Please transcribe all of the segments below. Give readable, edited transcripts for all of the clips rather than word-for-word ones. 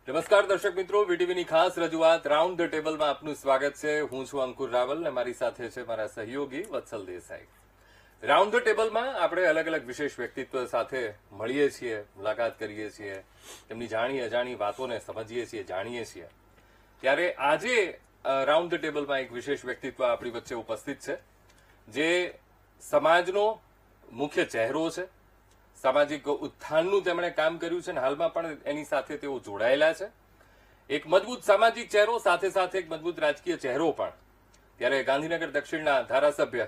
નમસ્કાર દર્શક મિત્રો, વીટીવીની ખાસ રજૂઆત રાઉન્ડ ધ ટેબલમાં આપનું સ્વાગત છે. હું છું અંકુર રાવલ અને મારી સાથે છે મારા સહયોગી વત્સલ દેસાઈ. રાઉન્ડ ધ ટેબલમાં આપણે અલગ અલગ વિશેષ વ્યક્તિત્વ સાથે મળીએ છીએ, મુલાકાત કરીએ છીએ, તેમની જાણી અજાણી વાતોને સમજીએ છીએ, જાણીએ છીએ. ત્યારે આજે રાઉન્ડ ધ ટેબલમાં એક વિશેષ વ્યક્તિત્વ આપણી વચ્ચે ઉપસ્થિત છે, જે સમાજનો મુખ્ય ચહેરો છે. સામાજિક ઉત્થાનનું તેમણે કામ કર્યું છે અને હાલમાં પણ એની સાથે તેઓ જોડાયેલા છે. એક મજબૂત સામાજિક ચહેરો, સાથે સાથે એક મજબૂત રાજકીય ચહેરો પણ. ત્યારે ગાંધીનગર દક્ષિણના ધારાસભ્ય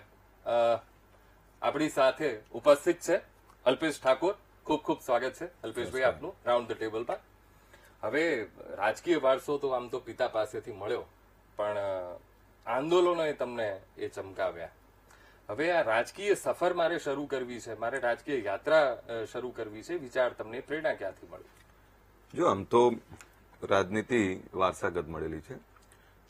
આપણી સાથે ઉપસ્થિત છે અલ્પેશ ઠાકોર. ખૂબ ખૂબ સ્વાગત છે અલ્પેશભાઈ આપનું રાઉન્ડ ધ ટેબલમાં. હવે રાજકીય વારસો તો આમ તો પિતા પાસેથી મળ્યો, પણ આંદોલનોએ તમને એ ચમકાવ્યા. હવે આ રાજકીય સફર મારે શરૂ કરવી છે, મારે રાજકીય યાત્રા શરૂ કરવી છે, વિચાર તમને પ્રેરણા ક્યાંથી મળી? જો આમ તો રાજનીતિ વારસાગત મળેલી છે.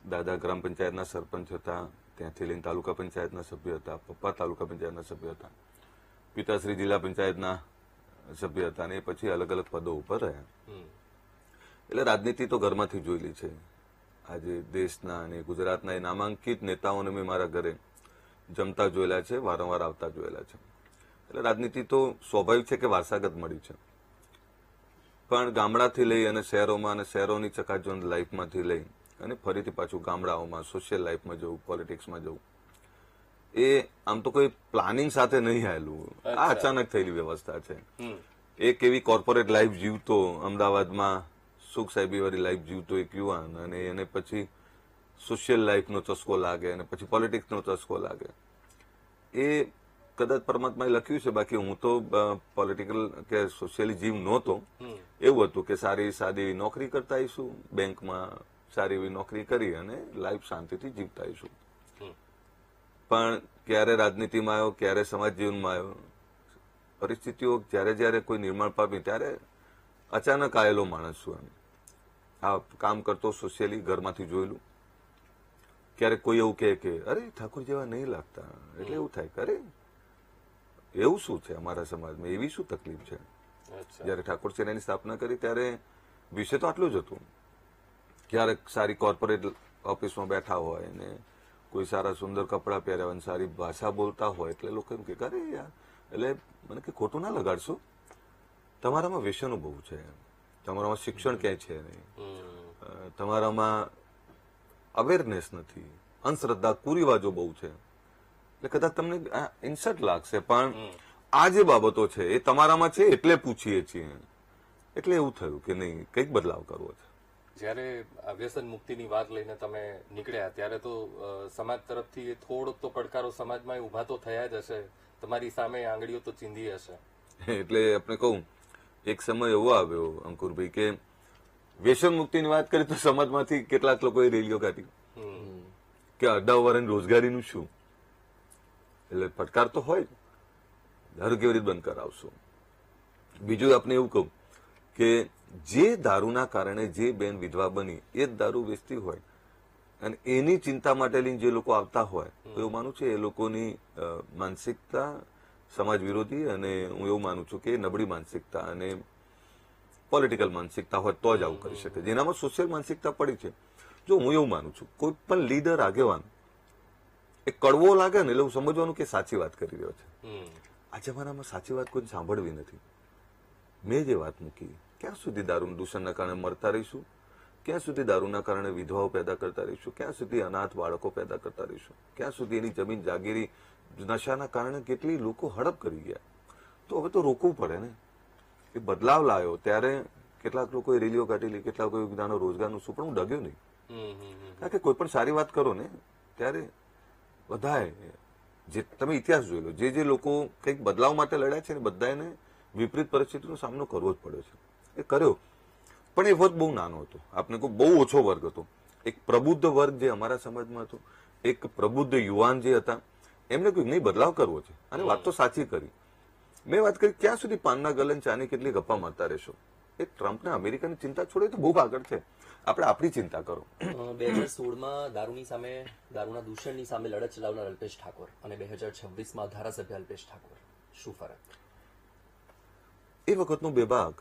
દાદા ગ્રામ પંચાયતના સરપંચ હતા, ત્યાંથી લઈને તાલુકા પંચાયતના સભ્ય હતા, પપ્પા તાલુકા પંચાયતના સભ્ય હતા, પિતાશ્રી જિલ્લા પંચાયતના સભ્ય હતા અને પછી અલગ અલગ પદો ઉપર રહ્યા. એટલે રાજનીતિ તો ઘરમાંથી જોયેલી છે. આજે દેશના અને ગુજરાતના એ નામાંકિત નેતાઓને મેં મારા ઘરે જમતા જોયેલા છે, વારંવાર આવતા જોયેલા છે. એટલે રાજનીતિ તો સ્વાભાવિક છે કે વારસાગત મળી છે. પણ ગામડાથી લઈ અને શહેરોમાં અને શહેરોની ચકાચોંધ લાઈફમાંથી લઈ અને ફરીથી પાછું ગામડાઓમાં સોશિયલ લાઈફમાં જવું, પોલિટિક્સમાં જવું, એ આમ તો કોઈ પ્લાનિંગ સાથે નહીં આવેલું. આ અચાનક થયેલી વ્યવસ્થા છે. એક એવી કોર્પોરેટ લાઈફ જીવતો, અમદાવાદમાં સુખ સાહેબી વાળી લાઈફ જીવતો એક યુવાન, અને એને પછી સોશિયલ લાઈફનો ચસ્કો લાગે અને પછી પોલિટિક્સનો ચસ્કો લાગે. એ કદાચ પરમાત્માએ લખ્યું છે, બાકી હું તો પોલિટિકલ કે સોશિયલી જીવ નહોતો. એવું હતું કે સારી સાદી નોકરી કરતા આવીશું, બેંકમાં સારી એવી નોકરી કરી અને લાઈફ શાંતિથી જીવતા આવીશું. પણ ક્યારે રાજનીતિમાં આવ્યો, ક્યારે સમાજ જીવનમાં આવ્યો, પરિસ્થિતિઓ જ્યારે જ્યારે કોઈ નિર્માણ પામી ત્યારે અચાનક આવેલો માણસ છું. એમ આ કામ કરતો સોશિયલી ઘરમાંથી જોયેલું. ક્યારેક કોઈ એવું કહે કે અરે ઠાકોર જેવા નહીં લાગતા, એટલે એવું થાય કે અરે એવું શું છે અમારા સમાજમાં, એવી શું તકલીફ છે. જયારે ઠાકોર સેનાની સ્થાપના કરી ત્યારે વિષય તો આટલું જ હતું. ક્યારેક સારી કોર્પોરેટ ઓફિસમાં બેઠા હોય ને કોઈ સારા સુંદર કપડાં પહેર્યા હોય, સારી ભાષા બોલતા હોય, એટલે લોકો એમ કે અરે યાર, એટલે મને કે ખોટું ના લગાડશો, તમારામાં વ્યસનો બહુ છે, તમારામાં શિક્ષણ ક્યાંય છે નહીં, તમારામાં અવેરનેસ નથી, અંધશ્રદ્ધા કુરિવાજો બહુ છે. એટલે કદાચ તમને ઇન્સલ્ટ લાગશે, પણ આ જે બાબતો છે એ તમારામાં છે એટલે પૂછીએ છીએ. એટલે એવું થયું કે નહીં, કંઈક બદલાવ કરવો છે. જયારે વ્યસન મુક્તિની વાત લઈને તમે નીકળ્યા ત્યારે તો સમાજ તરફથી થોડોક તો પડકારો સમાજમાં ઉભા તો થયા જ હશે, તમારી સામે આંગળીઓ તો ચીંધી હશે. એટલે આપણે કહું, એક સમય એવો આવ્યો અંકુરભાઈ કે વ્યસન મુક્તિની વાત કરી તો સમાજમાંથી કેટલાક લોકોએ રેલીઓ કાઢી કે 18 વર્ષની રોજગારીનું શું. એટલે ફટકાર તો હોય, દારૂ કેવી રીતે બંધ કરાવશો. બીજું આપણે એવું કહું કે જે દારૂના કારણે જે બેન વિધવા બની એ જ દારૂ વેચતી હોય અને એની ચિંતા માટે લઈને જે લોકો આવતા હોય, તો એવું માનું છે એ લોકોની માનસિકતા સમાજ વિરોધી, અને હું એવું માનું છું કે નબળી માનસિકતા અને પોલિટિકલ માનસિકતા હોય તો જ આવું કરી શકે. જેનામાં સોશિયલ માનસિકતા પડી છે. જો હું એવું માનું છું, કોઈ પણ લીડર, આગેવાન એ કડવો લાગે ને એટલે હું સમજવાનું કે સાચી વાત કરી રહ્યો છે. આ જમાનામાં સાચી વાત કોઈ સાંભળવી નથી. મેં જે વાત મૂકી, ક્યાં સુધી દારૂ દૂષણના કારણે મરતા રહીશું, ક્યાં સુધી દારૂના કારણે વિધવાઓ પેદા કરતા રહીશું, ક્યાં સુધી અનાથ બાળકો પેદા કરતા રહીશું, ક્યાં સુધી એની જમીન જાગીરી નશાના કારણે કેટલી લોકો હડપ કરી ગયા. તો હવે તો રોકવું પડે ને. એ બદલાવ લાવ્યો ત્યારે કેટલાક લોકોએ રેલીઓ કાઢેલી, કેટલાક લોકોએ જ્ઞાનો રોજગારનું શું, પણ હું ડગ્યો નહીં. કારણ કે કોઈ પણ સારી વાત કરો ને ત્યારે બધાએ, જે તમે ઇતિહાસ જોઈ લો, જે લોકો કંઈક બદલાવ માટે લડ્યા છે ને બધાને વિપરીત પરિસ્થિતિનો સામનો કરવો જ પડ્યો છે. એ કર્યો, પણ એ વર્ગ બહુ નાનો હતો. આપણે કોઈ બહુ ઓછો વર્ગ હતો. એક પ્રબુદ્ધ વર્ગ જે અમારા સમાજમાં હતો, એક પ્રબુદ્ધ યુવાન જે હતા, એમને કોઈ નહીં બદલાવ કરવો છે. અને વાત તો સાચી કરી. મેં વાત કરી ક્યાં સુધી પાનના ગલન ચાની કેટલી ગપ્પા મારતા રહેશો. એ ટ્રમ્પને અમેરિકાની ચિંતા છોડે તો બહુ આગળ છે. આપણે આપણી ચિંતા કરો. 2016માં દારૂની સામે, દારૂના દૂષણની સામે લડત ચલાવનાર અલ્પેશ ઠાકોર અને 2026માં ધારાસભ્ય અલ્પેશ ઠાકોર, શું ફરક? એ વખતનો બેબાક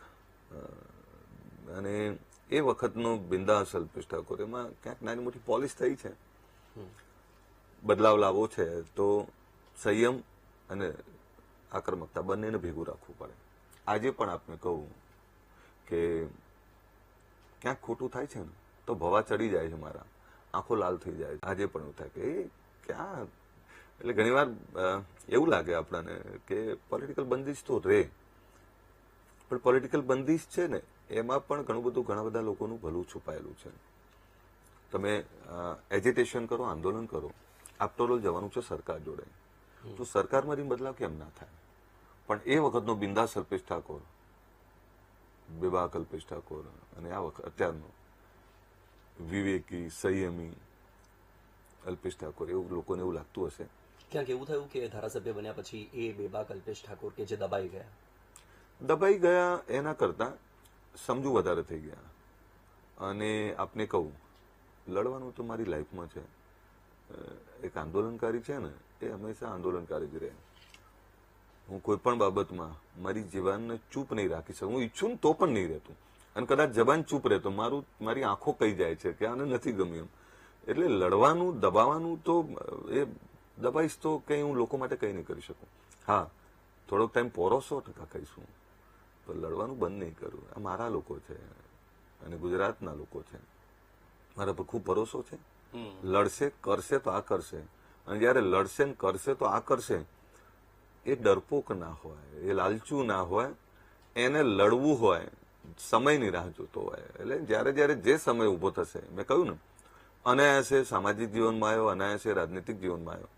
અને એ વખતનો બિંદાસ અલ્પેશ ઠાકોર, એમાં ક્યાંક નાની મોટી પોલિશ થઈ છે. બદલાવ લાવવો છે તો સંયમ અને આક્રમકતા બંનેને ભેગું રાખવું પડે. આજે પણ આપને કહું કે ક્યાંક ખોટું થાય છે ને તો ભવા ચડી જાય છે, મારા આંખો લાલ થઈ જાય. આજે પણ એવું થાય કે એ ક્યાં, એટલે ઘણીવાર એવું લાગે આપણને કે પોલિટિકલ બંદીશ તો રે, પણ પોલિટિકલ બંદીશ છે ને એમાં પણ ઘણા બધા લોકોનું ભલું છુપાયેલું છે. તમે એજિટેશન કરો, આંદોલન કરો, આફ્ટર ઓલ જવાનું છે સરકાર જોડે, તો સરકારમાંથી બદલાવ કેમ ના થાય? પણ એ વખતનો બિંદાસ અલ્પેશ ઠાકોર, બેબાક અલ્પેશ ઠાકોર અને આ વખત અત્યારનો વિવેકી સંયમી અલ્પેશ ઠાકોર, એવું લોકોને એવું લાગતું હશે. ક્યાંક એવું થયું કે ધારાસભ્ય બન્યા પછી એ બેબાક અલ્પેશ ઠાકોર કે જે દબાઈ ગયા એના કરતા સમજુ વધારે થઈ ગયા. અને આપને કહું, લડવાનું તો મારી લાઈફમાં છે. એક આંદોલનકારી છે ને એ હંમેશા આંદોલનકારી જ રહે. હું કોઈ પણ બાબતમાં મારી જબાનને ચૂપ નહીં રાખી શકું. હું ઈચ્છું ને તો પણ નહીં રહેતું, અને કદાચ જબાન ચૂપ રહે તો મારી આંખો કહી જાય છે કે આને નથી ગમ્યું એમ. એટલે લડવાનું, દબાવવાનું તો એ દબાઈશ તો કંઈ હું લોકો માટે કંઈ નહીં કરી શકું. હા, થોડોક ટાઈમ પોરો 100% કહીશું, પણ લડવાનું બંધ નહીં કરું. આ મારા લોકો છે અને ગુજરાતના લોકો છે, મારા પર ખૂબ ભરોસો છે. લડશે, કરશે તો આ કરશે, અને જયારે લડશે ને કરશે તો આ કરશે, એ ડરપોક ના હોય, એ લાલચુ ના હોય, એને લડવું હોય, સમયની રાહ જોતો હોય. એટલે જયારે જે સમય ઉભો થશે, મેં કહ્યું ને, અનાયાસે સામાજિક જીવનમાં આવ્યો, અનાયાસે રાજનીતિક જીવનમાં આવ્યો,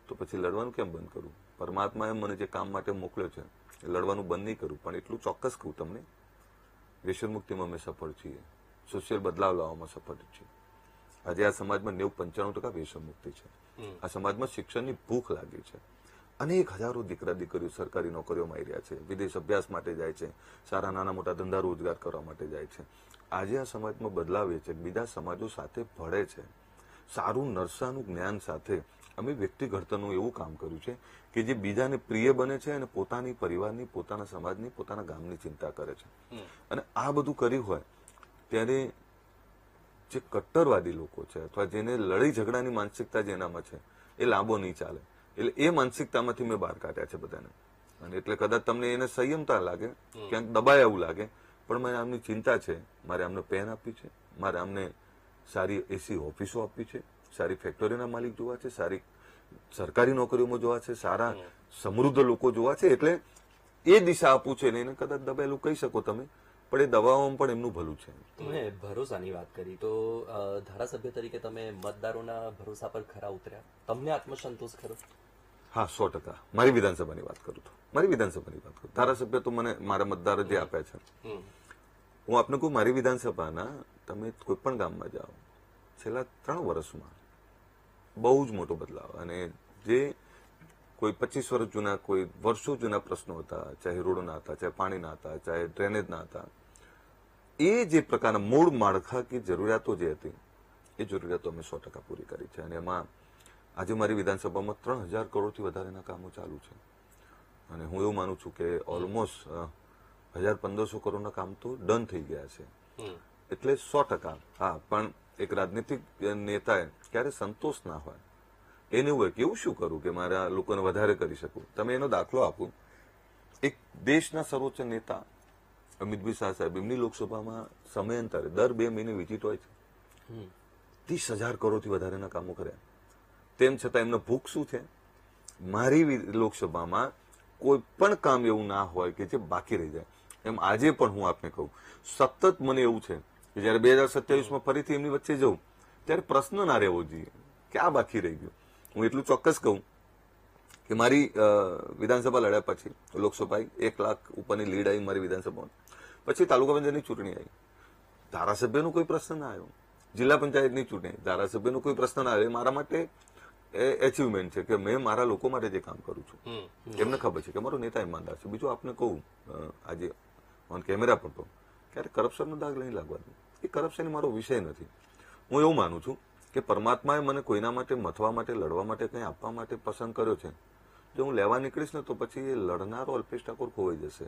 તો પછી લડવાનું કેમ બંધ કરું? પરમાત્માએ મને જે કામ માટે મોકલ્યો છે એ લડવાનું બંધ નહીં કરું. પણ એટલું ચોક્કસ કહું તમને, વ્યસન મુક્તિમાં અમે સફળ છીએ, સોશિયલ બદલાવ લાવવામાં સફળ છીએ. આજે આ સમાજમાં 90-95% વ્યસન મુક્તિ છે. આ સમાજમાં શિક્ષણની ભૂખ લાગી છે. અનેક હજારો દીકરા દીકરીઓ સરકારી નોકરીઓમાં આવી રહ્યા છે, વિદેશ અભ્યાસ માટે જાય છે, સારા નાના મોટા ધંધા રોજગાર કરવા માટે જાય છે. આજે આ સમાજમાં બદલાવ એ છે કે બીજા સમાજો સાથે ભળે છે. સારું નરસાનું જ્ઞાન સાથે અમે વ્યક્તિ ઘડતરનું એવું કામ કર્યું છે કે જે બીજાને પ્રિય બને છે અને પોતાની પરિવારની, પોતાના સમાજની, પોતાના ગામની ચિંતા કરે છે. અને આ બધું કર્યું હોય ત્યારે જે કટ્ટરવાદી લોકો છે અથવા જેને લડાઈ ઝઘડાની માનસિકતા જેનામાં છે એ લાંબો નહીં ચાલે. એટલે એ માનસિકતામાંથી મેં બહાર કાઢ્યા છે બધાને. અને એટલે કદાચ તમને એને સંયમતા લાગે, ક્યાંક દબાય એવું લાગે, પણ મને આમની ચિંતા છે. મારે આમને પેન આપી છે, મારે આમને સારી એસી ઓફિસો આપી છે, સારી ફેક્ટરીના માલિક જોવા છે, સારી સરકારી નોકરીઓમાં જોવા છે, સારા સમૃદ્ધ લોકો જોવા છે. એટલે એ દિશા આપું છે ને એને કદાચ દબાયેલું કહી શકો તમે, પણ એ દબાવવામાં પણ એમનું ભલું છે. તમે ભરોસાની વાત કરી તો ધારાસભ્ય તરીકે તમે મતદારોના ભરોસા પર ખરા ઉતર્યા, તમને આત્મસંતોષ ખરો? હા, 100%. મારી વિધાનસભાની વાત કરું તો ધારાસભ્ય તો મને મારા મતદાર જે આપ્યા છે. હું આપને કહું, મારી વિધાનસભાના તમે કોઈ પણ ગામમાં જાઓ, છેલ્લા 3 વર્ષમાં બહુ જ મોટો બદલાવ. અને જે કોઈ 25 વર્ષ જૂના, કોઈ વર્ષો જૂના પ્રશ્નો હતા, ચાહે રોડના હતા, ચાહે પાણીના હતા, ચાહે ડ્રેનેજના હતા, એ જે પ્રકારના મૂળ માળખાકીય જરૂરિયાતો જે હતી એ જરૂરિયાતો અમે 100% પૂરી કરી છે. અને એમાં આજે મારી વિધાનસભામાં 3000 કરોડથી વધારેના કામો ચાલુ છે. અને હું એવું માનું છું કે ઓલમોસ્ટ 1500 કરોડના કામ તો ડન થઈ ગયા છે. એટલે 100%. હા, પણ એક રાજનીતિક નેતાએ ક્યારે સંતોષ ના હોય. એને એવું હોય કે એવું શું કરું કે મારા લોકોને વધારે કરી શકું. તમે એનો દાખલો આપો, એક દેશના સર્વોચ્ચ નેતા અમિતભાઈ શાહ સાહેબ, એમની લોકસભામાં સમયાંતરે દર 2 મહિને વિઝિટ હોય છે. 30,000 કરોડથી વધારેના કામો કર્યા. તેમ છતાં એમનો ભૂખ શું છે? મારી લોકસભામાં કોઈ પણ કામ એવું ના હોય કે જે બાકી રહી જાય. એમ આજે પણ હું આપને કહું, સતત મને એવું છે કે જયારે 2027માં ફરીથી એમની વચ્ચે જઉં ત્યારે પ્રશ્ન ના રહેવો જોઈએ કે આ બાકી રહી ગયું. હું એટલું ચોક્કસ કહું કે મારી વિધાનસભા લડ્યા પછી લોકસભા 1 લાખ ઉપરની લીડ આવી મારી વિધાનસભામાં. પછી તાલુકા પંચાયતની ચૂંટણી આવી, ધારાસભ્યનો કોઈ પ્રશ્ન ના આવ્યો. જિલ્લા પંચાયતની ચૂંટણી, ધારાસભ્યનો કોઈ પ્રશ્ન ના આવ્યો. મારા માટે એચિવમેન્ટ છે કે મેં મારા લોકો માટે જે કામ કરું છું. એમને ખબર છે કે મારો નેતા ઈમાનદાર છે. બીજું આપને કહું, આજે ઓન કેમેરા પર તો ક્યારે કરપ્શનનો દાગ નહીં લાગવા દઉં. એ કરપ્શન મારો વિષય નથી. હું એવું માનું છું કે પરમાત્માએ મને કોઈના માટે મથવા માટે, લડવા માટે, કંઈ આપવા માટે પસંદ કર્યો છે. જો હું લેવા નીકળીશ ને તો પછી એ લડનારો અલ્પેશ ઠાકોર ખોવાઈ જશે.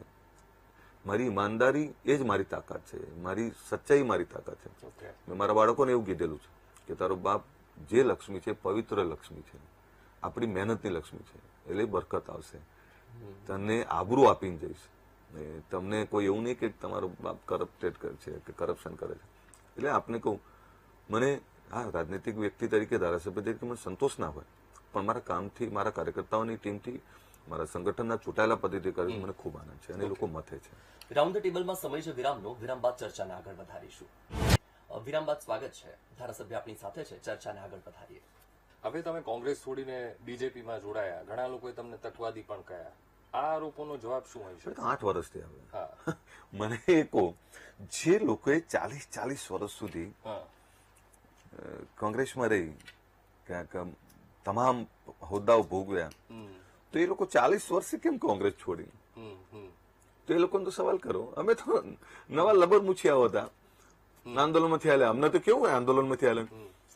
મારી ઈમાનદારી એ જ મારી તાકાત છે, મારી સચ્ચાઈ મારી તાકાત છે. ઓકે. મેં મારા બાળકોને એવું કીધેલું છે કે તારો બાપ જે લક્ષ્મી છે પવિત્ર લક્ષ્મી છે, આપણી મહેનતની લક્ષ્મી છે, એટલે બરકત આવશે, તને આબરૂ આપીને જઈશ. તમને કોઈ એવું નહીં કે તમારો બાપ કરપ્ટેડ કરે છે કે કરપ્શન કરે છે. એટલે આપને કહું, મને હા રાજનૈતિક વ્યક્તિ તરીકે, ધારાસભ્ય તરીકે મને સંતોષ ના હોય, પણ મારા કામથી, મારા કાર્યકર્તાઓની ટીમથી, મારા સંગઠનના ચૂંટાયેલા પદ્ધતિ કરીને મને ખૂબ આનંદ છે અને એ લોકો મથે છે. રાઉન્ડ ધ ટેબલમાં સમય છે વિરામનો. વિરામ બાદ ચર્ચાને આગળ વધારીશું. વિરામ બાદ સ્વાગત છે. ધારાસભ્ય આપણી સાથે છે. ચર્ચાને આગળ વધારીએ. હવે તમે કોંગ્રેસ છોડીને બીજેપીમાં જોડાયા, ઘણા લોકોએ તમને તકવાદી પણ કહ્યા. આ આરોપોનો જવાબ શું હોય છે? 8 વર્ષથી આવે. હા. મને એ કહો, જે લોકોએ 40 વર્ષ સુધી હા. કોંગ્રેસમાં રહી, ક્યાંક તમામ હોદ્દાઓ ભોગવ્યા, તો એ લોકો 40 વર્ષે કેમ કોંગ્રેસ છોડી? તો એ લોકોને તો સવાલ કરો. અમે તો નવા લબર મૂછિયાઓ હતા, આંદોલનમાંથી હાલ્યા. અમને તો કેવું હોય આંદોલનમાંથી હાલે,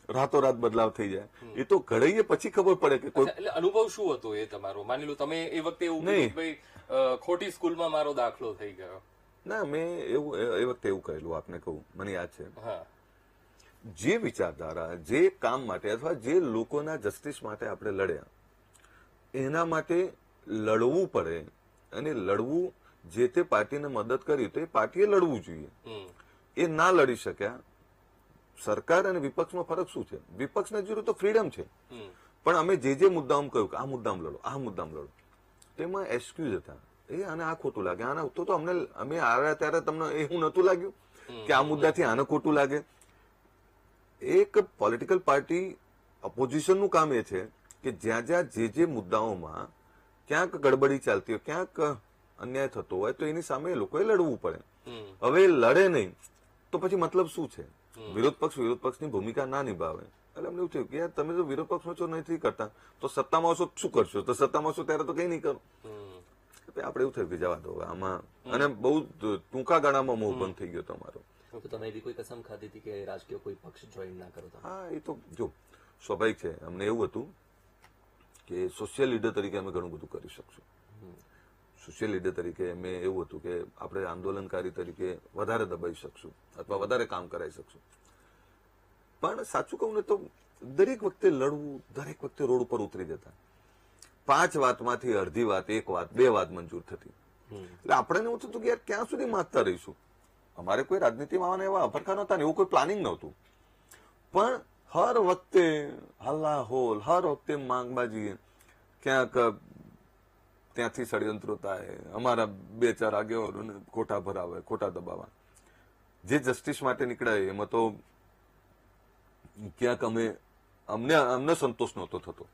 રાતોરાત બદલાવ થઈ જાય. એ તો ઘડીએ પછી ખબર પડે કે કોઈ. એટલે અનુભવ શું હતો એ તમારો? માની લો તમે એ વખતે એવું કીધું કે ભાઈ ખોટી સ્કૂલમાં મારો દાખલો થઈ ગયો. ના, મેં એવું એ વખતે એવું કહેલું, આપને કહું, મને યાદ છે. હા. જે વિચારધારા, જે કામ માટે અથવા જે લોકોના જસ્ટિસ માટે આપણે લડ્યા, એના માટે લડવું પડે. અને લડવું, જે તે પાર્ટીને મદદ કરી તો એ પાર્ટીએ લડવું જોઈએ. એ ના લડી શક્યા. સરકાર અને વિપક્ષમાં ફરક શું છે? વિપક્ષને જરૂર તો ફ્રીડમ છે, પણ અમે જે મુદ્દાઓ કહ્યું કે આ મુદ્દામાં લડો, આ મુદ્દામાં લડો, તેમાં એક્સક્યુઝ હતા. એ આને આ ખોટું લાગે, આના તો અમને, અમે આવ્યા ત્યારે તમને એ હું નતું લાગ્યું કે આ મુદ્દાથી આને ખોટું લાગે? એક પોલિટિકલ પાર્ટી, ઓપોઝિશનનું કામ એ છે કે જ્યાં જ્યાં જે મુદ્દાઓમાં ક્યાંક ગડબડી ચાલતી હોય, ક્યાંક અન્યાય થતો હોય, તો એની સામે એ લોકોએ લડવું પડે. હવે લડે નહીં તો પછી મતલબ શું છે? વિરોધ પક્ષની ભૂમિકા ના નિભાવે. એટલે અમને એવું થયું કે યાર, તમે જો વિરોધ પક્ષમાં છો નથી કરતા, તો સત્તામાં આવશો શું કરશો? તો સત્તામાં આવશો ત્યારે તો કઈ નહીં કરો. આપણે એવું થયું કે જવા દો આમાં. અને બહુ ટૂંકા ગાળામાં મોહ બંધ થઈ ગયો તમારો. તો તમે એવી કોઈ કસમ ખાધી હતી કે રાજકીય કોઈ પક્ષ જોઈન ના કરો? હા, એ તો જો સ્વાભાવિક છે. અમને એવું હતું કે સોશિયલ લીડર તરીકે અમે ઘણું બધું કરી શકશું. સોશિયલ લીડર તરીકે અમે એવું હતું કે આપણે આંદોલનકારી તરીકે વધારે દબાઈ શકશું અથવા વધારે કામ કરાવી શકશું. પણ સાચું કહું ને તો દરેક વખતે લડવું, દરેક વખતે રોડ ઉપર ઉતરી જતા. 5 વાતમાંથી અડધી વાત, 1 વાત, 2 વાત મંજૂર થતી. એટલે આપણે એવું થતું કે યાર ક્યાં સુધી માંગતા રહીશું? અમારે કોઈ રાજનીતિમાં આવવાના એવા અભરખા નહોતા ને એવું કોઈ પ્લાનિંગ નહોતું. પણ હર વખતે હલ્લા હોલ, હર વખતે માંગબાજી, ક્યાંક ત્યાંથી ષડયંત્રો થાય, અમારા 2-4 આગેવાનોને ખોટા ભરાવે, ખોટા દબાવવા. જે જસ્ટિસ માટે નીકળાય એમાં તો ક્યાંક અમને સંતોષ નહોતો થતો.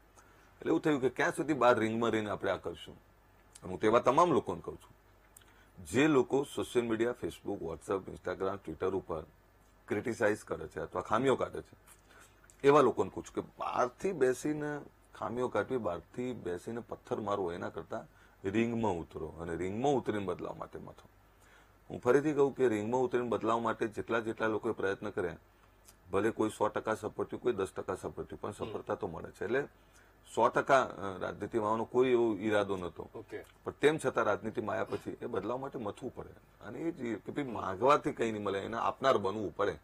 એટલે એવું થયું કે ક્યાં સુધી બહાર રિંગમાં રહીને આપણે આ કરશું? હું તો એવા તમામ લોકોને કહું છું, જે લોકો social media, Facebook, WhatsApp, Instagram, Twitter ઉપર ક્રિટિસાઇઝ કરે છે અથવા ખામીઓ કાઢે છે, એવા લોકોને પૂછું કે બહારથી બેસીને ખામીઓ કાઢવી, બહારથી બેસીને પથ્થર મારવો, એના કરતા રિંગમાં ઉતરો અને રિંગમાં ઉતરીને બદલાવ માટે મથો. હું ફરીથી કહું કે રિંગમાં ઉતરીને બદલાવ માટે જેટલા લોકોએ પ્રયત્ન કર્યા, ભલે કોઈ 100% સફળ થયું, કોઈ 10% સફળ થયું, પણ સફળતા તો મળે છે. એટલે 100% રાજનીતિમાં આવવાનો કોઈ એવો ઈરાદો નહોતો, પણ તેમ છતાં રાજનીતિમાં આવ્યા પછી એ બદલાવ માટે મથવું પડે. અને એ જ કે ભાઈ માંગવાથી કઈ નહીં મળે, એના આપનાર બનવું પડે.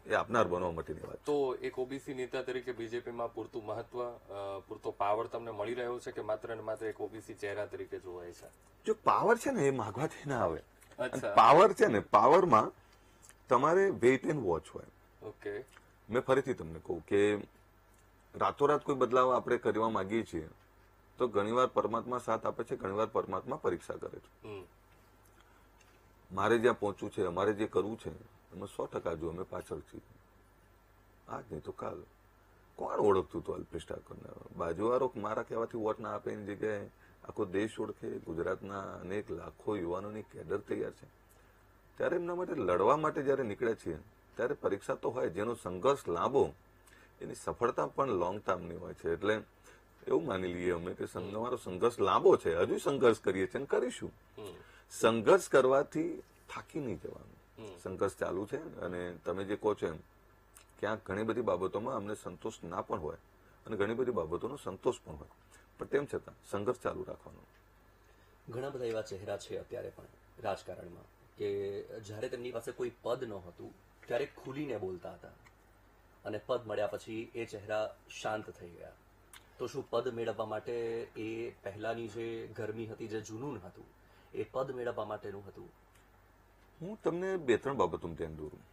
એ આપનાર બનવા માટેની વાત. તો એક ઓબીસી નેતા તરીકે બીજેપીમાં પૂરતું મહત્વ, પૂરતો પાવર તમને મળી રહ્યો છે કે માત્ર ને માત્ર એક ઓબીસી ચહેરા તરીકે જોવાય છે? જો પાવર છે ને એ માંગવાથી ના આવે. પાવર છે ને, પાવરમાં તમારે વેઇટ એન્ડ વોચ હોય. ઓકે. મેં ફરીથી તમને કહું કે રાતોરાત કોઈ બદલાવ આપણે કરવા માંગીએ છીએ તો ઘણીવાર પરમાત્મા સાથ આપે છે, ઘણીવાર પરમાત્મા પરીક્ષા કરે છે. મારે જ્યાં પહોંચવું છે, અમારે જે કરવું છે, એમાં 100% જો અમે પાછળ છીએ. આજ નહીં તો કાલ. કોણ ઓળખતું હતું અલ્પેશ ઠાકોરને? બાજુવાળો મારા કહેવાથી વોટ ના આપે એની જગ્યાએ આખો દેશ ઓળખે. ગુજરાતના અનેક લાખો યુવાનોની કેડર તૈયાર છે. ત્યારે એમના માટે લડવા માટે જયારે નીકળે છીએ ત્યારે પરીક્ષા તો હોય. જેનો સંઘર્ષ લાંબો, એની સફળતા પણ લોંગ ટર્મની હોય છે. એટલે એવું માની લઈએ અમે કે અમારો સંઘર્ષ લાંબો છે, હજુ સંઘર્ષ કરીએ છીએ અને કરીશું. સંઘર્ષ કરવાથી થાકી નહીં જવાનું. સંઘર્ષ ચાલુ છે અને તમે જે કહો છો એમ ક્યાંક ઘણી બધી બાબતોમાં અમને સંતોષ ના પણ હોય અને ઘણી બધી બાબતોનો સંતોષ પણ હોય, પણ તેમ છતાં સંઘર્ષ ચાલુ રાખવાનો. ઘણા બધા એવા ચહેરા છે અત્યારે પણ રાજકારણમાં કે જ્યારે તેમની પાસે કોઈ પદ નહોતું ત્યારે ખુલીને બોલતા હતા અને પદ મળ્યા પછી એ ચહેરા શાંત થઈ ગયા. તો શું પદ મેળવવા માટે એ પહેલાની જે ગરમી હતી, જે જુનૂન હતું, એ પદ મેળવવા માટેનું હતું? હું તમને 2-3 બાબતોનું ધ્યાન દોરું.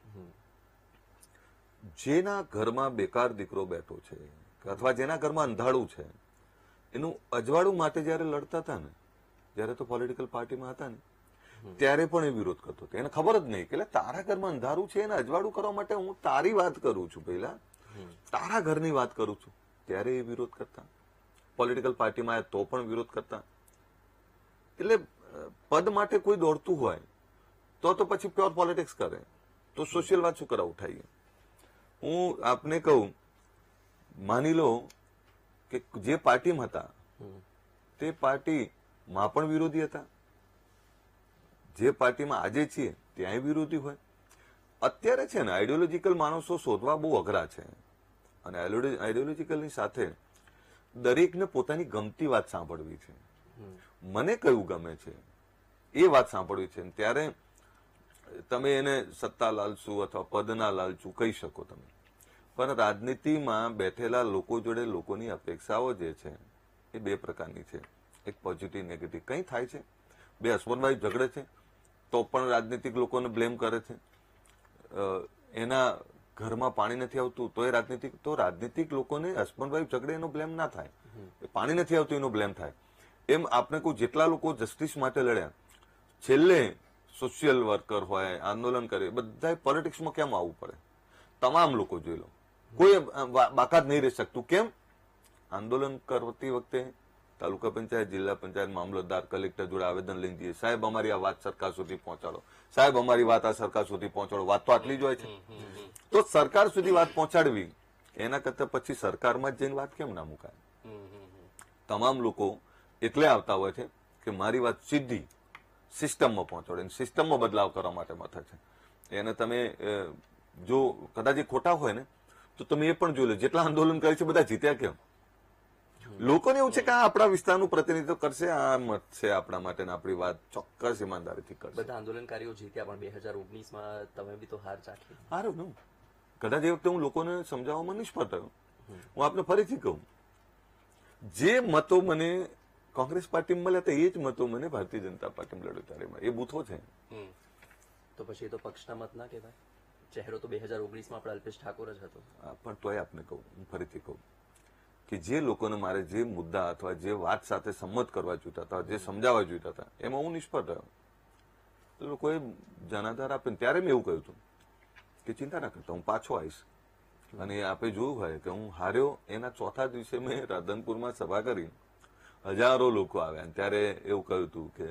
જેના ઘરમાં બેકાર દીકરો બેઠો છે અથવા જેના ઘરમાં અંધાડું છે, એનું અજવાળું માટે જયારે લડતા હતા ને, જયારે તો પોલિટિકલ પાર્ટીમાં હતા ને, ત્યારે પણ એ વિરોધ કરતો હતો. એને ખબર જ નહીં કે તારા ઘરમાં અંધારું છે એને અજવાળું કરવા માટે હું તારી વાત કરું છું, પહેલા તારા ઘરની વાત કરું છું, ત્યારે એ વિરોધ કરતા. પોલિટિકલ પાર્ટીમાં તો પણ વિરોધ કરતા. એટલે પદ માટે કોઈ દોડતું હોય તો પછી પ્યોર પોલિટિક્સ કરે, તો સોશિયલ વાત શું કરવા ઉઠાઈએ? હું આપને કહું, માની લો કે જે પાર્ટીમાં હતા તે પાર્ટીમાં પણ વિરોધી હતા, જે પાર્ટીમાં આજે છીએ ત્યાંય વિરોધી હોય. અત્યારે છે ને આઈડિયોલોજીકલ માણસો શોધવા બહુ અઘરા છે, અને આઈડિયોલોજીકલની સાથે દરેકને પોતાની ગમતી વાત સાંભળવી છે. મને કયું ગમે છે એ વાત સાંભળવી છે. ત્યારે તમે એને સત્તા લાલચું અથવા પદના લાલચું કહી શકો તમે, પણ રાજનીતિમાં બેઠેલા લોકો જોડે લોકોની અપેક્ષાઓ જે છે એ 2 પ્રકારની છે. એક પોઝિટિવ, નેગેટિવ. કંઈ થાય છે, 2 હસબન્ડ વાઈફ ઝઘડે છે તો પણ રાજનીતિક લોકોને બ્લેમ કરે છે. એના ઘરમાં પાણી નથી આવતું તો રાજનીતિક લોકોને હસબન્ડ વાઈફ ઝઘડે એનો બ્લેમ ના થાય, પાણી નથી આવતું એનો બ્લેમ થાય. એમ આપણે કોઈ જેટલા લોકો જસ્ટિસ માટે લડ્યા, છેલ્લે સોશિયલ વર્કર હોય, આંદોલન કરે, બધા પોલિટિક્સમાં કેમ આવવું પડે? તમામ લોકો જોઈ લો, કોઈ બાકાત નહીં રહી શકતું. કેમ? આંદોલન કરતી વખતે તાલુકા પંચાયત, જિલ્લા પંચાયત, મામલતદાર, કલેક્ટર જોડે આવેદન લઈને જઈએ, સાહેબ અમારી આ વાત સરકાર સુધી પહોંચાડો, સાહેબ અમારી વાત આ સરકાર સુધી પહોંચાડો. વાત તો આટલી જ હોય છે. તો સરકાર સુધી વાત પહોંચાડવી, એના કરતા પછી સરકારમાં જ જઈને વાત કેમ ના મુકાય? તમામ લોકો એટલે આવતા હોય છે કે મારી વાત સીધી સિસ્ટમમાં પહોંચાડે, સિસ્ટમમાં બદલાવ કરવા માટે મથે છે. એને તમે જો કદાચ એ ખોટા હોય ને તો તમે એ પણ જોઈ લો, જેટલા આંદોલન કરે છે બધા જીત્યા કેમ? લોકોને એવું છે કે આ આપણા વિસ્તારનું પ્રતિનિધિત્વ કરશે, આ મત છે આપણા માટે, આપણી વાત ચોક્કસ ઈમાનદારીથી કરશે. બધા આંદોલનકારીઓ જીત્યા, પણ 2019માં તમે બી તો હાર ચાખી. હારું ને, કદાચ એ વખતે હું લોકોને સમજાવવામાં નિષ્ફળ થયો. હું આપને ફરીથી કહું, જે મતો મને કોંગ્રેસ પાર્ટીમાં મળ્યા હતા એ જ મતો મને ભારતીય જનતા પાર્ટીમાં લડ્યો ત્યારે એ બૂથો છે. તો પછી એ તો પક્ષના મત ના કહેવાય. ચહેરો તો 2019માં પણ અલ્પેશ ઠાકોર જ હતો. પણ તોય આપને કહું, હું ફરીથી કહું કે જે લોકોને મારે જે મુદ્દા અથવા જે વાત સાથે સંમત કરવા જોઈતા હતા, જે સમજાવવા જોઈતા હતા, એમાં હું નિષ્ફળ રહ્યો. લોકોએ જનાધાર આપે, ત્યારે મેં એવું કહ્યું હતું કે ચિંતા ના કરતા, હું પાછો આવીશ. અને આપે જોયું હોય કે હું હાર્યો એના ચોથા દિવસે મેં રાધનપુરમાં સભા કરી, હજારો લોકો આવ્યા, ત્યારે એવું કહ્યું હતું કે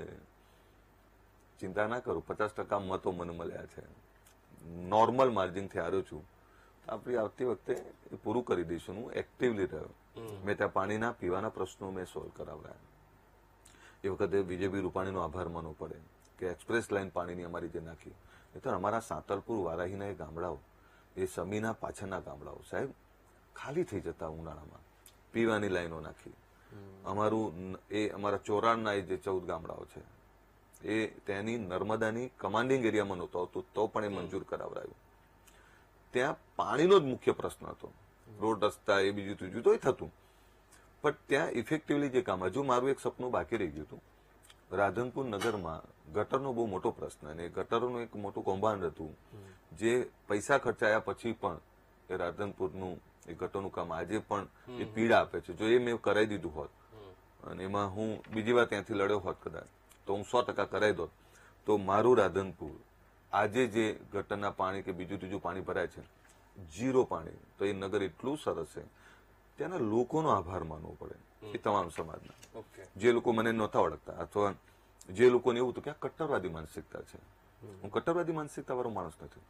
ચિંતા ના કરો, 50% મતો મને મળ્યા છે, નોર્મલ માર્જિનથી હાર્યો છું, આપણે આવતી વખતે એ પૂરું કરી દઈશું. હું એક્ટિવલી રહ્યો. મેં ત્યાં પાણીના પીવાના પ્રશ્નો મેં સોલ્વ કરાવ્યા. એ વખતે બીજેપી રૂપાણીનો આભાર માનવો પડે કે એક્સપ્રેસ લાઈન પાણીની અમારી જે નાખી. એ તો અમારા સાંતલપુર, વારાહીના એ ગામડાઓ, એ સમીના પાછળના ગામડાઓ સાહેબ ખાલી થઈ જતા ઉનાળામાં, પીવાની લાઈનો નાખી. અમારા ચોરાણના એ જે 14 ગામડાઓ છે એ ત્યાંની નર્મદાની કમાન્ડિંગ એરિયામાં નહોતું આવતું, તો પણ એ મંજૂર કરાવરાયું. ત્યાં પાણીનો જ મુખ્ય પ્રશ્ન હતો. રોડ, રસ્તા, એ બીજું ત્રીજું તોય થતું, પણ ત્યાં ઇફેક્ટિવલી જે કામ. હજુ મારું એક સપનું બાકી રહી ગયું હતું. રાધનપુર નગરમાં ગટરનો બહુ મોટો પ્રશ્ન, અને ગટરનું એક મોટું કૌભાંડ હતું, જે પૈસા ખર્ચાયા પછી પણ એ રાધનપુરનું એ ગટરનું કામ આજે પણ એ પીડા આપે છે. જો એ મેં કરાવી દીધું હોત અને એમાં હું બીજી વાર ત્યાંથી લડ્યો હોત કદાચ, તો હું 100% કરાવી દોત, તો મારું રાધનપુર આજે જે ગટરના પાણી કે બીજું ત્રીજું પાણી ભરાય છે, 0 પાણી, તો એ નગર એટલું સરસ છે. ત્યાંના લોકોનો આભાર માનવો પડે, એ તમામ સમાજના. જે લોકો મને નહોતા ઓળખતા, અથવા જે લોકોને એવું હતું કે આ કટ્ટરવાદી માનસિકતા છે, હું કટ્ટરવાદી માનસિકતા વાળો માણસ નથી.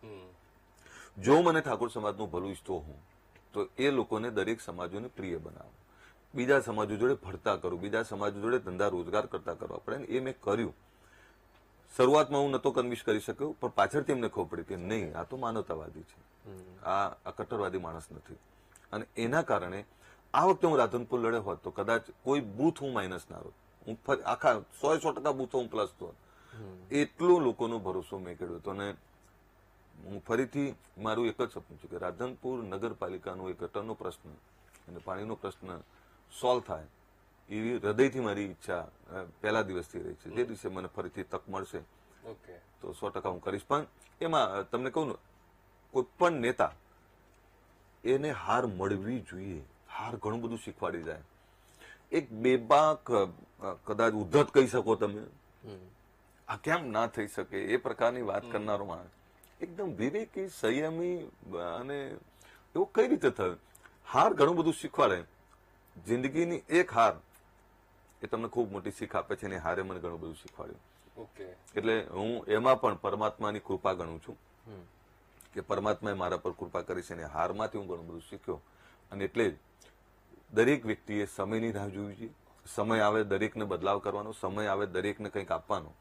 જો મને ઠાકોર સમાજનું ભલું ઈચ્છતો હું, તો એ લોકોને દરેક સમાજોને પ્રિય બનાવો, બીજા સમાજો જોડે ભળતા કરું, બીજા સમાજો જોડે ધંધા રોજગાર કરતા કરવા પડે ને. એ મેં કર્યું. શરૂઆતમાં હું નતો કન્વિન્સ કરી શક્યો, પણ પાછળથી એમને ખબર પડી કે નહીં, આ તો માનવતાવાદી છે, આ કટ્ટરવાદી માણસ નથી. અને એના કારણે આ વખતે હું રાધનપુર લડ્યો હોત તો કદાચ કોઈ બૂથ હું માઇનસ ના હોત, હું આખા 100% બૂથો હું પ્લસ હોત. એટલો લોકોનો ભરોસો મેં કર્યો હતો. અને હું ફરીથી મારું એક જ સપનું છે કે રાધનપુર નગરપાલિકાનો એક ગટરનો પ્રશ્ન અને પાણીનો પ્રશ્ન સોલ્વ થાય એવી હૃદયથી મારી ઈચ્છા પહેલા દિવસથી રહી છે. જે દિવસે મને ફરીથી તક મળશે ઓકે, તો 100% હું કરીશ. પણ એમાં તમને કહું ને, કોઈ પણ નેતા એને હાર મળવી જોઈએ. હાર ઘણું બધું શીખવાડી જાય. એક બેબાક કદાચ ઉદ્ધત કહી શકો તમે, આ કેમ ના થઈ શકે એ પ્રકારની વાત કરનારો માણસ, એકદમ વિવેકી, સંયમી અને એવું કઈ રીતે થયું. હાર ઘણું બધું શીખવાડે. જિંદગીની એક હાર એ તમને ખૂબ મોટી શીખ આપે છે અને હારે મને ઘણું બધું શીખવાડ્યું. ઓકે, એટલે હું એમાં પણ પરમાત્માની કૃપા ગણું છું કે પરમાત્માએ મારા પર કૃપા કરી છે અને હારમાંથી હું ઘણું બધું શીખ્યો. અને એટલે જ દરેક વ્યક્તિએ સમયની રાહ જોવી જોઈએ. સમય આવે દરેકને બદલાવ કરવાનો, સમય આવે દરેકને કંઈક આપવાનો.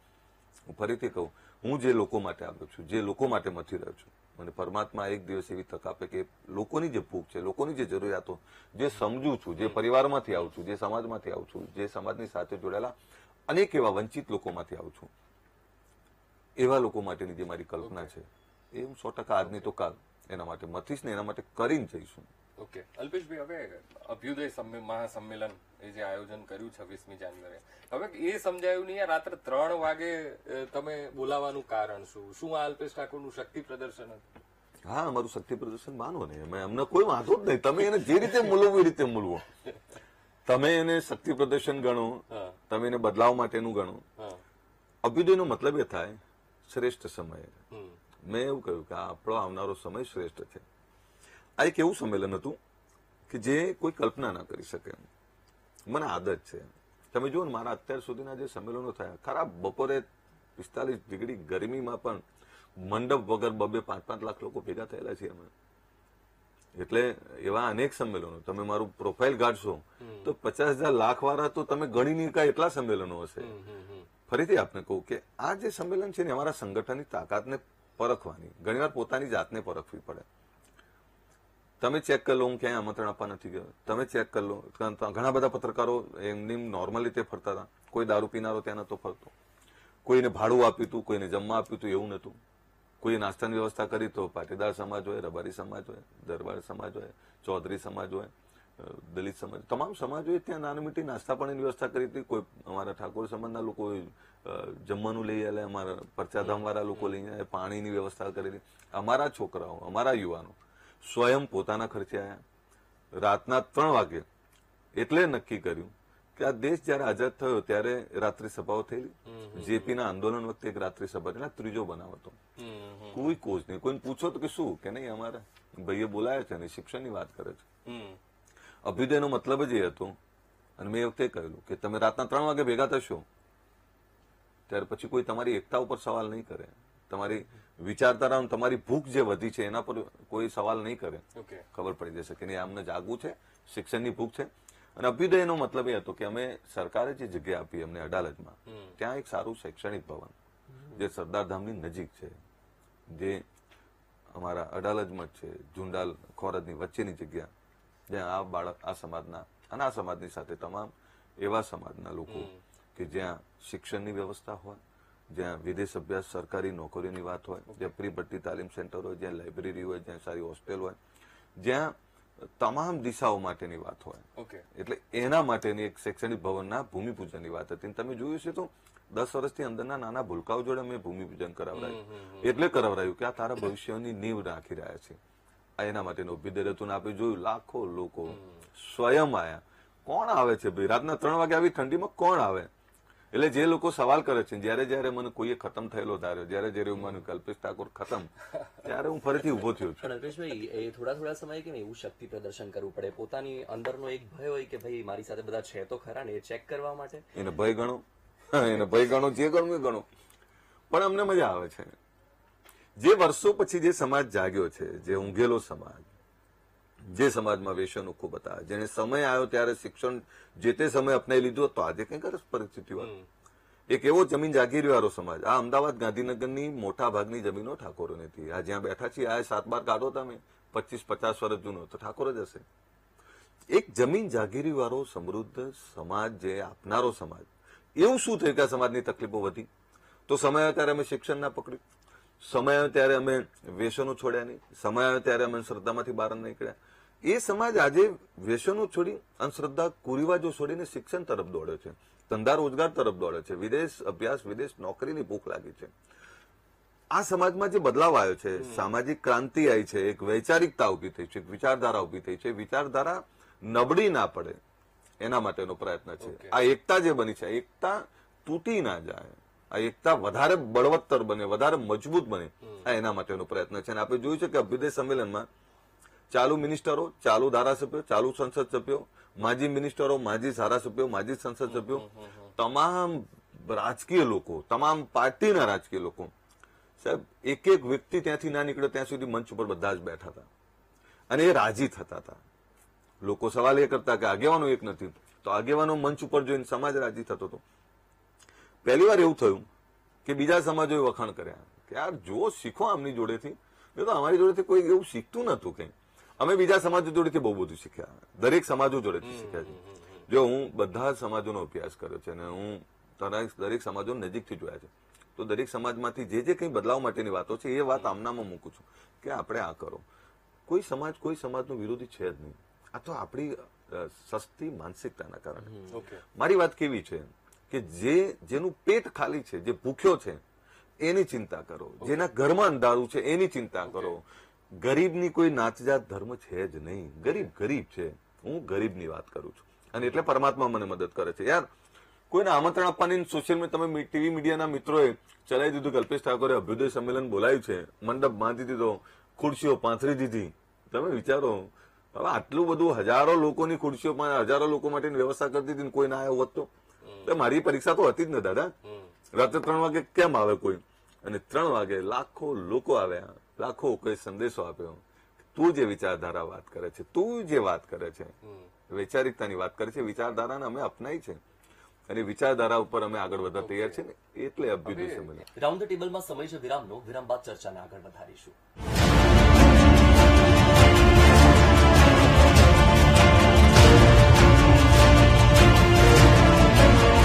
હું ફરીથી કહું, હું જે લોકો માટે આવ્યો છું, જે લોકો માટે મથી રહ્યો છું, મને પરમાત્મા એક દિવસ એવી તક આપે કે લોકોની જે ભૂખ છે, લોકોની જે જરૂરિયાતો, જે સમજું છું, જે પરિવારમાંથી આવું છું, જે સમાજમાંથી આવું છું, જે સમાજની સાથે જોડાયેલા અનેક એવા વંચિત લોકોમાંથી આવું છું, એવા લોકો માટેની જે મારી કલ્પના છે એ હું 100% આજની તો કાલ એના માટે મથીશ ને એના માટે કરીને જઈશું. ઓકે. અલ્પેશભાઈ, હવે અભ્યુદય મહાસંમેલન એ જે આયોજન કર્યું 26મી જાન્યુઆરી, હવે એ સમજાયું નહીં. રાત્રે 3 વાગે તમે બોલાવાનું કારણ શું? શું આ અલ્પેશ ઠાકોરનું શક્તિ પ્રદર્શન હતું? હા, અમારું શક્તિ પ્રદર્શન માનો ને, અમને કોઈ વાંધો જ નહીં. તમે એને જે રીતે મૂલવો એ રીતે મૂલવો. તમે એને શક્તિ પ્રદર્શન ગણો, તમે એને બદલાવ માટેનું ગણો. અભ્યુદયનો મતલબ એ થાય શ્રેષ્ઠ સમય. મેં એવું કહ્યું કે આપણો આવનારો સમય શ્રેષ્ઠ છે. આ એક એવું સંમેલન હતું કે જે કોઈ કલ્પના ના કરી શકે. મને આદત છે, તમે જુઓ ને મારા અત્યાર સુધીના જે સંમેલનો થયા, ખરાબ બપોરે 45 ડિગ્રી ગરમીમાં પણ મંડપ વગર 2-5 લાખ લોકો ભેગા થયેલા છે અમે. એટલે એવા અનેક સંમેલનો, તમે મારું પ્રોફાઇલ કાઢશો તો 50,000 લાખ વાળા તો તમે ગણી નહીં કાંઈ એટલા સંમેલનો હશે. ફરીથી આપને કહું કે આ જે સંમેલન છે ને અમારા સંગઠનની તાકાતને પરખવાની, ઘણીવાર પોતાની જાતને પરખવી પડે. તમે ચેક કરી લો, હું ક્યાંય આમંત્રણ આપવા નથી ગયો. તમે ચેક કરી લો, ઘણા બધા પત્રકારો એમની નોર્મલ રીતે ફરતા હતા. કોઈ દારૂ પીનારો ત્યાં નતો ફરતો, કોઈને ભાડું આપ્યું હતું, કોઈને જમવા આપ્યું હતું એવું નતું. કોઈએ નાસ્તાની વ્યવસ્થા કરી તો પાટીદાર સમાજ હોય, રબારી સમાજ હોય, દરબાર સમાજ હોય, ચૌધરી સમાજ હોય, દલિત સમાજ, તમામ સમાજોએ ત્યાં નાની મોટી નાસ્તા પાણીની વ્યવસ્થા કરી હતી. કોઈ અમારા ઠાકોર સમાજના લોકો જમવાનું લઈ આવેલા, અમારા પરચાધામ વાળા લોકો લઈ આવ્યા, પાણીની વ્યવસ્થા કરેલી. અમારા છોકરાઓ, અમારા યુવાનો સ્વયં પોતાના ખર્ચે આવ્યા. રાતના 3 વાગે એટલે નક્કી કર્યું કે આ દેશ જયારે આઝાદ થયો ત્યારે રાત્રિ સભાઓ થયેલી. જેપીના આંદોલન વખતે એક રાત્રિ સભા, એટલે 3જો બનાવ હતો. કોઈ કોચ નહીં. કોઈને પૂછો તો કે શું, કે નહીં અમારા ભાઈએ બોલાયા છે અને શિક્ષણની વાત કરે છે. અભ્યુદયનો મતલબ જ એ હતો. અને મેં એ વખતે કહેલું કે તમે રાતના 3 વાગે ભેગા થશો ત્યાર પછી કોઈ તમારી એકતા ઉપર સવાલ નહીં કરે. તમારી વિચારધારા, તમારી ભૂખ જે વધી છે એના પર કોઈ સવાલ નહીં કરે. ખબર પડી જશે કે નહીં, આમને જાગવું છે, શિક્ષણની ભૂખ છે. અને અભ્યુદયનો મતલબ એ હતો કે અમે સરકારે જે જગ્યા આપી અમને અડાલજમાં, ત્યાં એક સારું શૈક્ષણિક ભવન જે સરદારધામની નજીક છે, જે અમારા અડાલજમાં છે, ઝુંડાલ ખોરદની વચ્ચેની જગ્યા, જ્યાં આ બાળક, આ સમાજના અને આ સમાજની સાથે તમામ એવા સમાજના લોકો કે જ્યાં શિક્ષણની વ્યવસ્થા હોય, જ્યાં વિદેશ અભ્યાસ, સરકારી નોકરીઓની વાત હોય, જ્યાં પ્રી ભરતી તાલીમ સેન્ટર હોય, જ્યાં લાઇબ્રેરી હોય, જ્યાં સારી હોસ્ટેલ હોય, જ્યાં તમામ દિશાઓ માટેની વાત હોય. એટલે એના માટેની એક શૈક્ષણિક ભવનના ભૂમિપૂજનની વાત હતી. તમે જોયું છે તો 10 વર્ષથી અંદરના નાના ભૂલકાઓ જોડે મેં ભૂમિપૂજન કરાવડાયું. એટલે કરાવડાયું કે આ તારા ભવિષ્યની નીંવ નાખી રહ્યા છે. આ એના માટેનું અભ્યુદય હતું. આપણે જોયું લાખો લોકો સ્વયં આયા. કોણ આવે છે ભાઈ રાતના 3 વાગે આવી ઠંડીમાં? કોણ આવે? એટલે જે લોકો સવાલ કરે છે, જયારે મને કોઈએ ખતમ થયેલો ધાર્યો, જયારે હું માનું અલ્પેશ ઠાકોર ખતમ, ત્યારે હું ફરીથી ઉભો થયો છું. પણ અલ્પેશભાઈ, એ થોડા સમયે કેમ એવું શક્તિ પ્રદર્શન કરવું પડે? પોતાની અંદરનો એક ભય હોય કે ભાઈ મારી સાથે બધા છે તો ખરા ને, એ ચેક કરવા માટે એને ભય ગણો, જે ગણવું એ ગણો. પણ અમને મજા આવે છે. જે વર્ષો પછી જે સમાજ જાગ્યો છે, જે ઊંઘેલો સમાજ, જે સમાજમાં વેસનો ખૂબ હતા, જેને સમય આવ્યો ત્યારે શિક્ષણ જે તે સમય અપનાવી લીધું, તો આજે કઈ કરે પરિસ્થિતિ હોય. એક એવો જમીન જાગીરી વાળો સમાજ. આ અમદાવાદ ગાંધીનગરની મોટા ભાગની જમીનો ઠાકોરોની હતી. આ જ્યાં બેઠા છીએ આ 7-12 કાઢો તમે, 25-50 વર્ષ જૂનો તો ઠાકોર જ હશે. એક જમીન જાગીરી વાળો સમૃદ્ધ સમાજ, જે આપનારો સમાજ. એવું શું થયું કે આ સમાજની તકલીફો વધી? તો સમય આવ્યો ત્યારે અમે શિક્ષણ ના પકડ્યું, સમય આવ્યો ત્યારે અમે વ્યસનો છોડ્યા નહીં, સમય આવ્યો ત્યારે અમે શ્રદ્ધામાંથી બહાર નીકળ્યા. એ સમાજ આજે વ્યસનો છોડી અંધશ્રદ્ધા કુરિવાજો છોડીને શિક્ષણ તરફ દોડે છે, ધંધા રોજગાર તરફ દોડે છે, વિદેશ અભ્યાસ વિદેશ નોકરીની ભૂખ લાગી છે. આ સમાજમાં જે બદલાવ આવ્યો છે, સામાજિક ક્રાંતિ આવી છે, એક વૈચારિકતા ઉભી થઈ છે, એક વિચારધારા ઉભી થઈ છે. વિચારધારા નબળી ના પડે એના માટેનો પ્રયત્ન છે. આ એકતા જે બની છે, એકતા તૂટી ના જાય, આ એકતા વધારે બળવત્તર બને, વધારે મજબૂત બને, આ એના માટેનો પ્રયત્ન છે. અને આપણે જોયું છે કે અભ્યુદય સંમેલનમાં ચાલુ મિનિસ્ટરો, ચાલુ ધારાસભ્યો, ચાલુ સંસદ સભ્યો, માજી મિનિસ્ટરો, માજી ધારાસભ્યો, માજી સંસદ સભ્યો, તમામ રાજકીય લોકો, તમામ પાર્ટીના રાજકીય લોકો, સાહેબ એક એક વ્યક્તિ ત્યાંથી ના નીકળે ત્યાં સુધી મંચ ઉપર બધા જ બેઠા હતા અને એ રાજી થતા હતા. લોકો સવાલ એ કરતા કે આગેવાનો એક નથી, તો આગેવાનો મંચ ઉપર જોઈને સમાજ રાજી થતો હતો. પહેલી વાર એવું થયું કે બીજા સમાજોએ વખાણ કર્યા કે યાર જો શીખો આમની જોડેથી. તો અમારી જોડેથી કોઈ એવું શીખતું નતું કંઈ. અમે બીજા સમાજો જોડેથી બહુ બધું શીખ્યા, દરેક સમાજો જોડેથી શીખ્યા છે. જો હું બધા જ સમાજોનો અભ્યાસ કર્યો છે અને હું દરેક સમાજો નજીકથી જોયા છે, તો દરેક સમાજમાંથી જે કંઈ બદલાવ માટેની વાતો છે એ વાત આમનામાં મૂકું છું કે આપણે આ કરો. કોઈ સમાજનો વિરોધી છે જ નહીં. આ તો આપણી સસ્તી માનસિકતાના કારણે. મારી વાત કેવી છે કે જેનું પેટ ખાલી છે, જે ભૂખ્યો છે એની ચિંતા કરો, જેના ઘરમાં અંધારું છે એની ચિંતા કરો. ગરીબની કોઈ નાતજાત ધર્મ છે જ નહીં. ગરીબ છે. હું ગરીબની વાત કરું છું અને એટલે પરમાત્મા મને મદદ કરે છે. યાર કોઈને આમંત્રણ આપવાની સોશિયલ મીડિયા, તમે ટીવી મીડિયાના મિત્રોએ ચલાવી દીધું કે અલ્પેશ ઠાકોરે અભ્યુદય સંમેલન બોલાયું છે, મંડપ બાંધી દીધો, ખુરશીઓ પાથરી દીધી. તમે વિચારો હવે આટલું બધું હજારો લોકોની ખુરશીઓ, હજારો લોકો માટેની વ્યવસ્થા કરી દીધી, કોઈ ના આવ્યો હોત તો મારી પરીક્ષા તો હતી જ ને દાદા. રાત્રે 3 વાગે કેમ આવે કોઈ? અને 3 વાગે લાખો લોકો આવ્યા, લાખો કોઈ સંદેશો આપ્યો. તું જે વિચારધારા વાત કરે છે, તું જે વાત કરે છે, વૈચારિકતાની વાત કરે છે, વિચારધારાને અમે અપનાવી છે અને વિચારધારા ઉપર અમે આગળ વધવા તૈયાર છે ને, એટલે અભ્યુદય સંમેલન. રાઉન્ડ ધ ટેબલમાં સમય છે વિરામનો. વિરામ બાદ ચર્ચાને આગળ વધારીશું.